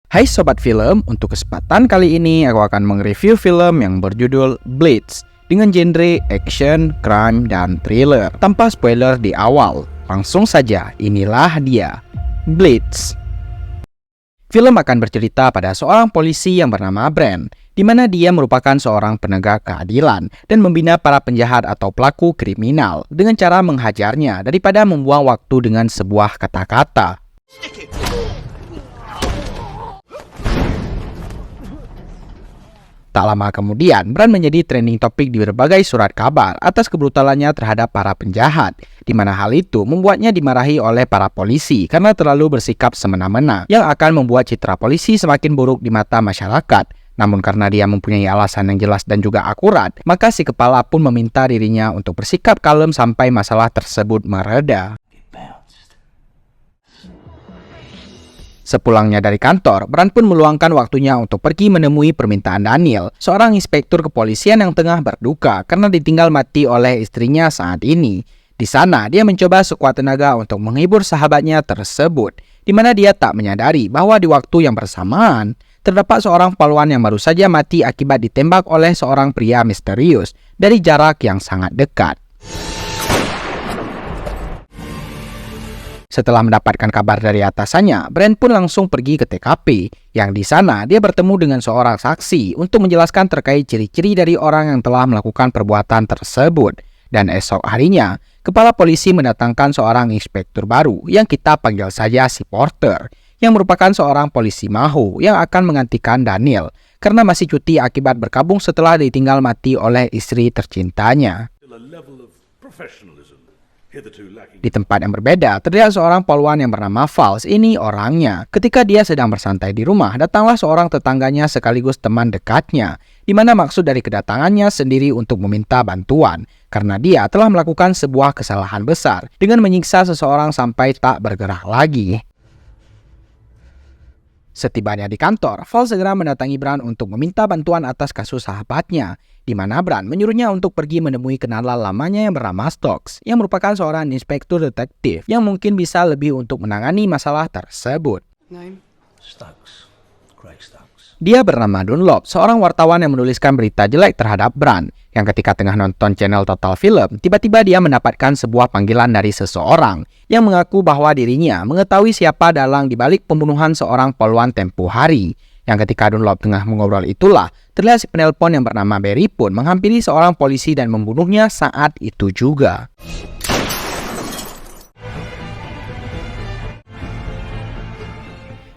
Hai Sobat Film, untuk kesempatan kali ini aku akan mereview film yang berjudul Blitz dengan genre action, crime, dan thriller. Tanpa spoiler di awal, langsung saja inilah dia, Blitz. Film akan bercerita pada seorang polisi yang bernama Brand, di mana dia merupakan seorang penegak keadilan dan membina para penjahat atau pelaku kriminal dengan cara menghajarnya daripada membuang waktu dengan sebuah kata-kata. Tak lama kemudian, Brand menjadi trending topik di berbagai surat kabar atas kebrutalannya terhadap para penjahat, di mana hal itu membuatnya dimarahi oleh para polisi karena terlalu bersikap semena-mena, yang akan membuat citra polisi semakin buruk di mata masyarakat. Namun karena dia mempunyai alasan yang jelas dan juga akurat, maka si kepala pun meminta dirinya untuk bersikap kalem sampai masalah tersebut mereda. Sepulangnya dari kantor, Brand pun meluangkan waktunya untuk pergi menemui permintaan Daniel, seorang inspektur kepolisian yang tengah berduka karena ditinggal mati oleh istrinya saat ini. Di sana, dia mencoba sekuat tenaga untuk menghibur sahabatnya tersebut, di mana dia tak menyadari bahwa di waktu yang bersamaan, terdapat seorang pahlawan yang baru saja mati akibat ditembak oleh seorang pria misterius dari jarak yang sangat dekat. Setelah mendapatkan kabar dari atasannya, Brand pun langsung pergi ke TKP, yang di sana dia bertemu dengan seorang saksi untuk menjelaskan terkait ciri-ciri dari orang yang telah melakukan perbuatan tersebut. Dan esok harinya, kepala polisi mendatangkan seorang inspektur baru yang kita panggil saja si Porter, yang merupakan seorang polisi mahu yang akan menggantikan Daniel karena masih cuti akibat berkabung setelah ditinggal mati oleh istri tercintanya. Di tempat yang berbeda, terlihat seorang polwan yang bernama Fals. Ini orangnya. Ketika dia sedang bersantai di rumah, datanglah seorang tetangganya sekaligus teman dekatnya, di mana maksud dari kedatangannya sendiri untuk meminta bantuan, karena dia telah melakukan sebuah kesalahan besar dengan menyiksa seseorang sampai tak bergerak lagi. Setibanya di kantor, Fals segera mendatangi Brand untuk meminta bantuan atas kasus sahabatnya, di mana Brand menyuruhnya untuk pergi menemui kenalan lamanya yang bernama Stokes, yang merupakan seorang inspektur detektif yang mungkin bisa lebih untuk menangani masalah tersebut. Dia bernama Dunlop, seorang wartawan yang menuliskan berita jelek terhadap Brand, yang ketika tengah nonton channel Total Film, tiba-tiba dia mendapatkan sebuah panggilan dari seseorang yang mengaku bahwa dirinya mengetahui siapa dalang dibalik pembunuhan seorang polwan tempo hari. Yang ketika Dunlop tengah mengobrol itulah, terlihat si penelpon yang bernama Barry pun menghampiri seorang polisi dan membunuhnya saat itu juga.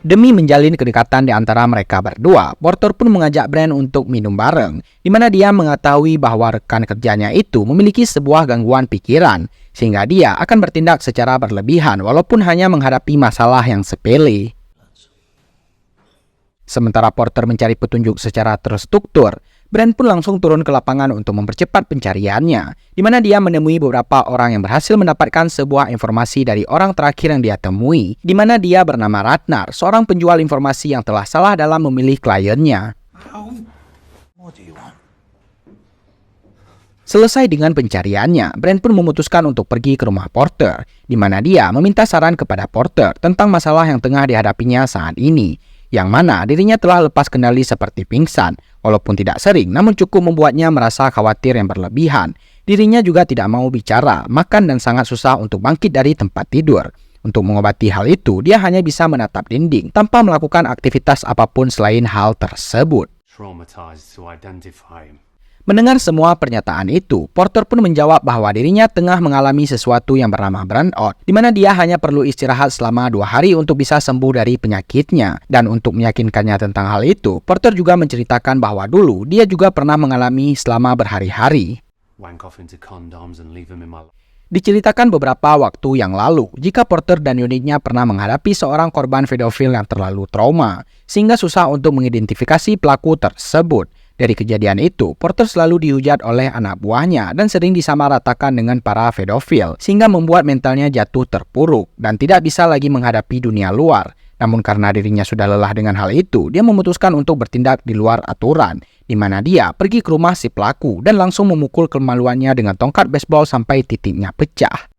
Demi menjalin kedekatan di antara mereka berdua, Porter pun mengajak Brand untuk minum bareng, di mana dia mengetahui bahwa rekan kerjanya itu memiliki sebuah gangguan pikiran, sehingga dia akan bertindak secara berlebihan walaupun hanya menghadapi masalah yang sepele. Sementara Porter mencari petunjuk secara terstruktur, Brand pun langsung turun ke lapangan untuk mempercepat pencariannya, di mana dia menemui beberapa orang yang berhasil mendapatkan sebuah informasi dari orang terakhir yang dia temui, di mana dia bernama Ratnar, seorang penjual informasi yang telah salah dalam memilih kliennya. Selesai dengan pencariannya, Brand pun memutuskan untuk pergi ke rumah Porter, di mana dia meminta saran kepada Porter tentang masalah yang tengah dihadapinya saat ini, yang mana dirinya telah lepas kendali seperti pingsan, walaupun tidak sering, namun cukup membuatnya merasa khawatir yang berlebihan. Dirinya juga tidak mau bicara, makan, dan sangat susah untuk bangkit dari tempat tidur. Untuk mengobati hal itu, dia hanya bisa menatap dinding tanpa melakukan aktivitas apapun selain hal tersebut. Mendengar semua pernyataan itu, Porter pun menjawab bahwa dirinya tengah mengalami sesuatu yang bernama burnout, di mana dia hanya perlu istirahat selama 2 hari untuk bisa sembuh dari penyakitnya. Dan untuk meyakinkannya tentang hal itu, Porter juga menceritakan bahwa dulu dia juga pernah mengalami selama berhari-hari. Diceritakan beberapa waktu yang lalu, jika Porter dan unitnya pernah menghadapi seorang korban pedofil yang terlalu trauma, sehingga susah untuk mengidentifikasi pelaku tersebut. Dari kejadian itu, Porter selalu dihujat oleh anak buahnya dan sering disamaratakan dengan para pedofil, sehingga membuat mentalnya jatuh terpuruk dan tidak bisa lagi menghadapi dunia luar. Namun karena dirinya sudah lelah dengan hal itu, dia memutuskan untuk bertindak di luar aturan, di mana dia pergi ke rumah si pelaku dan langsung memukul kemaluannya dengan tongkat baseball sampai titiknya pecah.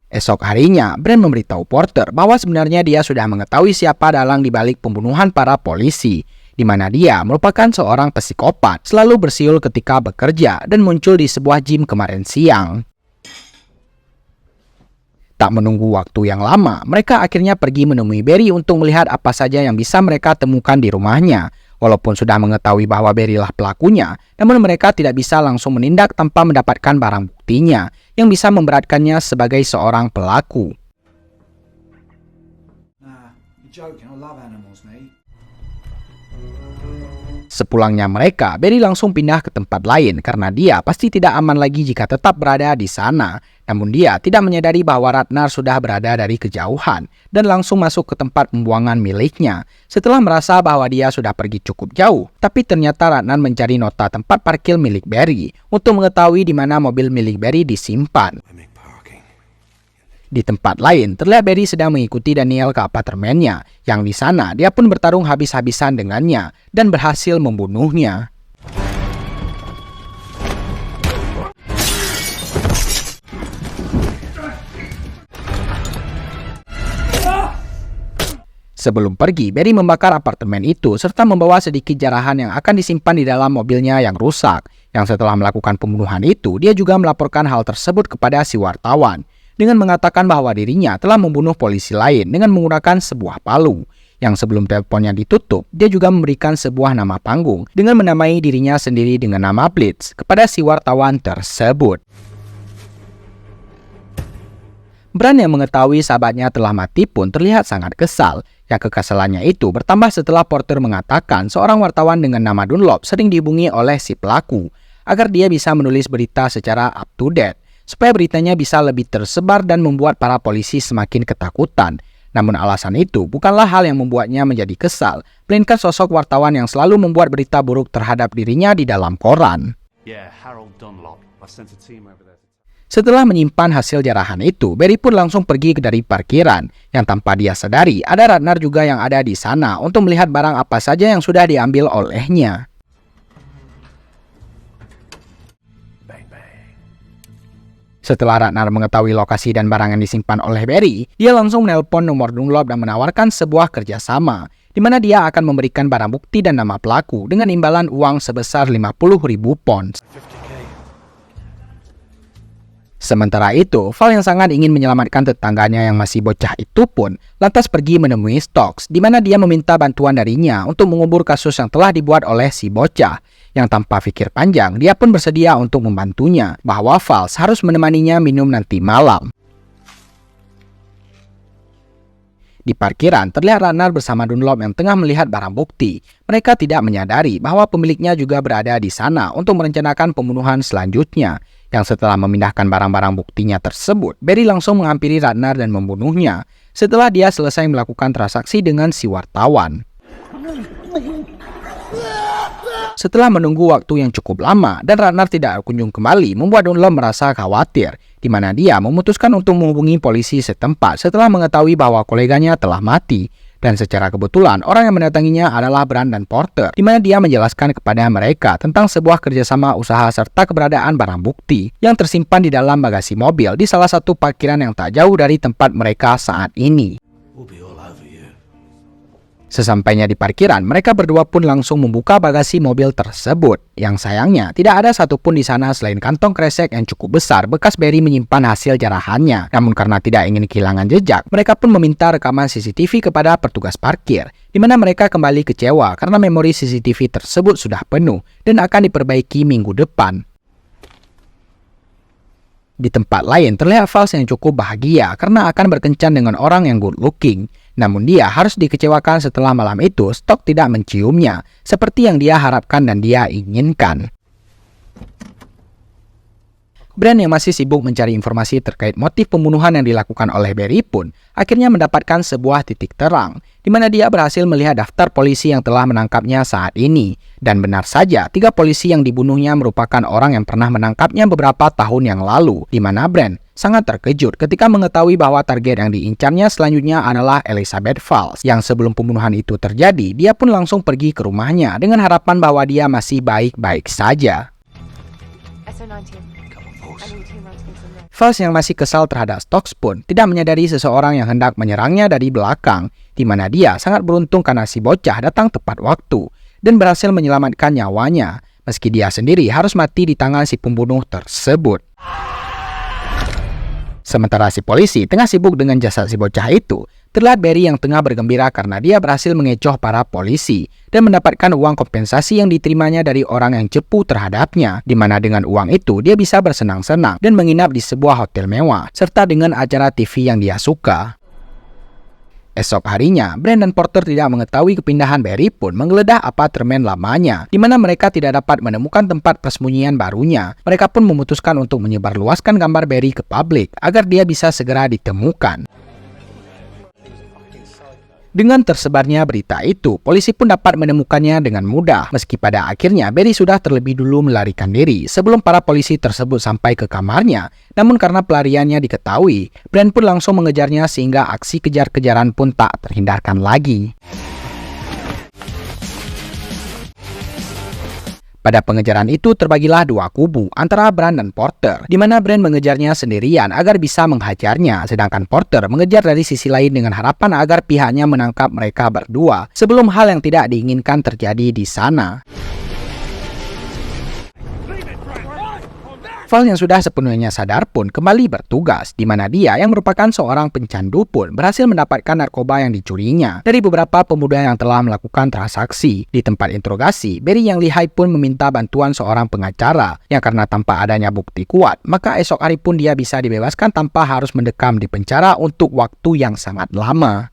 Esok harinya, Brand memberitahu Porter bahwa sebenarnya dia sudah mengetahui siapa dalang di balik pembunuhan para polisi, di mana dia merupakan seorang psikopat, selalu bersiul ketika bekerja dan muncul di sebuah gym kemarin siang. Tak menunggu waktu yang lama, mereka akhirnya pergi menemui Barry untuk melihat apa saja yang bisa mereka temukan di rumahnya. Walaupun sudah mengetahui bahwa Barry lah pelakunya, namun mereka tidak bisa langsung menindak tanpa mendapatkan barang buktinya yang bisa memberatkannya sebagai seorang pelaku. Sepulangnya mereka, Barry langsung pindah ke tempat lain karena dia pasti tidak aman lagi jika tetap berada di sana. Namun dia tidak menyadari bahwa Ratnar sudah berada dari kejauhan dan langsung masuk ke tempat pembuangan miliknya setelah merasa bahwa dia sudah pergi cukup jauh. Tapi ternyata Ratnar mencari nota tempat parkir milik Barry untuk mengetahui di mana mobil milik Barry disimpan. Di tempat lain, terlihat Barry sedang mengikuti Daniel ke apartemennya, yang di sana dia pun bertarung habis-habisan dengannya dan berhasil membunuhnya. Sebelum pergi, Barry membakar apartemen itu serta membawa sedikit jarahan yang akan disimpan di dalam mobilnya yang rusak. Yang setelah melakukan pembunuhan itu, dia juga melaporkan hal tersebut kepada si wartawan dengan mengatakan bahwa dirinya telah membunuh polisi lain dengan menggunakan sebuah palu. Yang sebelum teleponnya ditutup, dia juga memberikan sebuah nama panggung dengan menamai dirinya sendiri dengan nama Blitz kepada si wartawan tersebut. Brand yang mengetahui sahabatnya telah mati pun terlihat sangat kesal. Yang kekesalannya itu bertambah setelah Porter mengatakan seorang wartawan dengan nama Dunlop sering dihubungi oleh si pelaku agar dia bisa menulis berita secara up to date, supaya beritanya bisa lebih tersebar dan membuat para polisi semakin ketakutan. Namun alasan itu bukanlah hal yang membuatnya menjadi kesal, melainkan sosok wartawan yang selalu membuat berita buruk terhadap dirinya di dalam koran. Setelah menyimpan hasil jarahan itu, Barry pun langsung pergi dari parkiran, yang tanpa dia sadari ada Ratnar juga yang ada di sana untuk melihat barang apa saja yang sudah diambil olehnya. Setelah Ratnar mengetahui lokasi dan barang yang disimpan oleh Barry, dia langsung menelpon nomor Dunlop dan menawarkan sebuah kerjasama, di mana dia akan memberikan barang bukti dan nama pelaku dengan imbalan uang sebesar 50.000 pounds. Sementara itu, Val yang sangat ingin menyelamatkan tetangganya yang masih bocah itu pun lantas pergi menemui Stokes, di mana dia meminta bantuan darinya untuk mengubur kasus yang telah dibuat oleh si bocah. Yang tanpa pikir panjang, dia pun bersedia untuk membantunya, bahwa Val harus menemaninya minum nanti malam. Di parkiran, terlihat Ratnar bersama Dunlop yang tengah melihat barang bukti. Mereka tidak menyadari bahwa pemiliknya juga berada di sana untuk merencanakan pembunuhan selanjutnya. Yang setelah memindahkan barang-barang buktinya tersebut, Barry langsung menghampiri Ratnar dan membunuhnya setelah dia selesai melakukan transaksi dengan si wartawan. Setelah menunggu waktu yang cukup lama dan Ratnar tidak kunjung kembali, membuat Dunlop merasa khawatir, di mana dia memutuskan untuk menghubungi polisi setempat setelah mengetahui bahwa koleganya telah mati. Dan secara kebetulan, orang yang mendatanginya adalah Brand dan Porter, di mana dia menjelaskan kepada mereka tentang sebuah kerjasama usaha serta keberadaan barang bukti yang tersimpan di dalam bagasi mobil di salah satu parkiran yang tak jauh dari tempat mereka saat ini. Sesampainya di parkiran, mereka berdua pun langsung membuka bagasi mobil tersebut. Yang sayangnya, tidak ada satupun di sana selain kantong kresek yang cukup besar bekas Barry menyimpan hasil jarahannya. Namun karena tidak ingin kehilangan jejak, mereka pun meminta rekaman CCTV kepada petugas parkir, di mana mereka kembali kecewa karena memori CCTV tersebut sudah penuh dan akan diperbaiki minggu depan. Di tempat lain, terlihat Vals yang cukup bahagia karena akan berkencan dengan orang yang good looking. Namun dia harus dikecewakan setelah malam itu Stock tidak menciumnya, seperti yang dia harapkan dan dia inginkan. Brand yang masih sibuk mencari informasi terkait motif pembunuhan yang dilakukan oleh Barry pun akhirnya mendapatkan sebuah titik terang, di mana dia berhasil melihat daftar polisi yang telah menangkapnya saat ini. Dan benar saja, 3 polisi yang dibunuhnya merupakan orang yang pernah menangkapnya beberapa tahun yang lalu, di mana Brand sangat terkejut ketika mengetahui bahwa target yang diincarnya selanjutnya adalah Elizabeth Vals. Yang sebelum pembunuhan itu terjadi, dia pun langsung pergi ke rumahnya dengan harapan bahwa dia masih baik-baik saja. Fals yang masih kesal terhadap Stokes pun tidak menyadari seseorang yang hendak menyerangnya dari belakang, di mana dia sangat beruntung karena si bocah datang tepat waktu dan berhasil menyelamatkan nyawanya, meski dia sendiri harus mati di tangan si pembunuh tersebut. Sementara si polisi tengah sibuk dengan jasad si bocah itu, terlihat Barry yang tengah bergembira karena dia berhasil mengecoh para polisi dan mendapatkan uang kompensasi yang diterimanya dari orang yang cepu terhadapnya, di mana dengan uang itu dia bisa bersenang-senang dan menginap di sebuah hotel mewah, serta dengan acara TV yang dia suka. Esok harinya, Brand dan Porter tidak mengetahui kepindahan Barry pun menggeledah apartemen lamanya, di mana mereka tidak dapat menemukan tempat persembunyian barunya. Mereka pun memutuskan untuk menyebarluaskan gambar Barry ke publik agar dia bisa segera ditemukan. Dengan tersebarnya berita itu, polisi pun dapat menemukannya dengan mudah, meski pada akhirnya Barry sudah terlebih dulu melarikan diri sebelum para polisi tersebut sampai ke kamarnya. Namun karena pelariannya diketahui, Brand pun langsung mengejarnya sehingga aksi kejar-kejaran pun tak terhindarkan lagi. Pada pengejaran itu terbagilah dua kubu antara Brand dan Porter, di mana Brand mengejarnya sendirian agar bisa menghajarnya, sedangkan Porter mengejar dari sisi lain dengan harapan agar pihaknya menangkap mereka berdua sebelum hal yang tidak diinginkan terjadi di sana. Val yang sudah sepenuhnya sadar pun kembali bertugas, di mana dia yang merupakan seorang pencandu pun berhasil mendapatkan narkoba yang dicurinya dari beberapa pemuda yang telah melakukan transaksi. Di tempat interogasi, Barry yang lihai pun meminta bantuan seorang pengacara yang karena tanpa adanya bukti kuat, maka esok hari pun dia bisa dibebaskan tanpa harus mendekam di penjara untuk waktu yang sangat lama.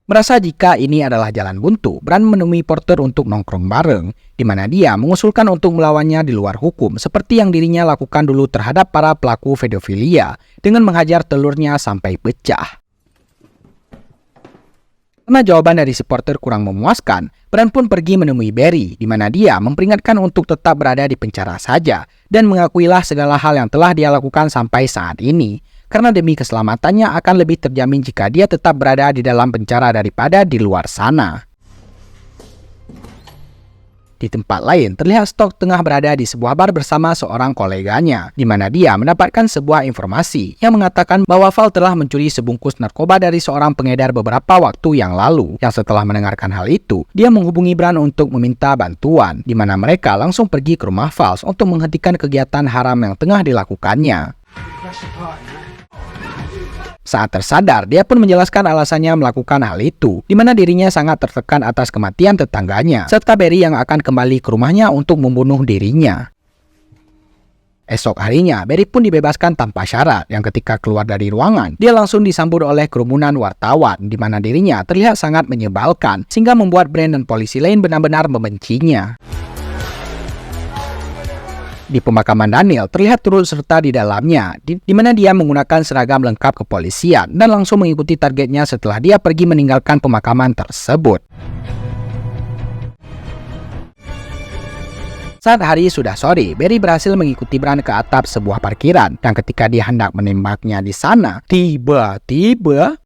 Merasa jika ini adalah jalan buntu, Brand menemui Porter untuk nongkrong bareng, di mana dia mengusulkan untuk melawannya di luar hukum, seperti yang dirinya lakukan dulu terhadap para pelaku pedofilia, dengan menghajar telurnya sampai pecah. Karena jawaban dari si Porter kurang memuaskan, Brand pun pergi menemui Barry, di mana dia memperingatkan untuk tetap berada di penjara saja, dan mengakuilah segala hal yang telah dia lakukan sampai saat ini. Karena demi keselamatannya akan lebih terjamin jika dia tetap berada di dalam penjara daripada di luar sana. Di tempat lain, terlihat Stokes tengah berada di sebuah bar bersama seorang koleganya, di mana dia mendapatkan sebuah informasi yang mengatakan bahwa Val telah mencuri sebungkus narkoba dari seorang pengedar beberapa waktu yang lalu. Yang setelah mendengarkan hal itu, dia menghubungi Brand untuk meminta bantuan, di mana mereka langsung pergi ke rumah Val untuk menghentikan kegiatan haram yang tengah dilakukannya. Saat tersadar, dia pun menjelaskan alasannya melakukan hal itu, di mana dirinya sangat tertekan atas kematian tetangganya, serta Barry yang akan kembali ke rumahnya untuk membunuh dirinya. Esok harinya, Barry pun dibebaskan tanpa syarat, yang ketika keluar dari ruangan, dia langsung disambut oleh kerumunan wartawan, di mana dirinya terlihat sangat menyebalkan, sehingga membuat Brand dan polisi lain benar-benar membencinya. Di pemakaman Daniel, terlihat turut serta di dalamnya, di mana dia menggunakan seragam lengkap kepolisian dan langsung mengikuti targetnya setelah dia pergi meninggalkan pemakaman tersebut. Saat hari sudah sore, Barry berhasil mengikuti Brand ke atap sebuah parkiran, dan ketika dia hendak menembaknya di sana, tiba-tiba...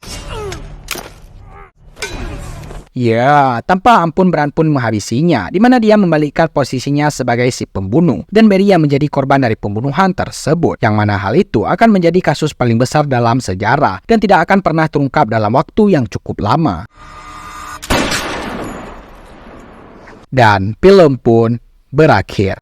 Ya, tanpa ampun Brand pun menghabisinya, di mana dia membalikkan posisinya sebagai si pembunuh, dan Barry yang menjadi korban dari pembunuhan tersebut, yang mana hal itu akan menjadi kasus paling besar dalam sejarah, dan tidak akan pernah terungkap dalam waktu yang cukup lama. Dan film pun berakhir.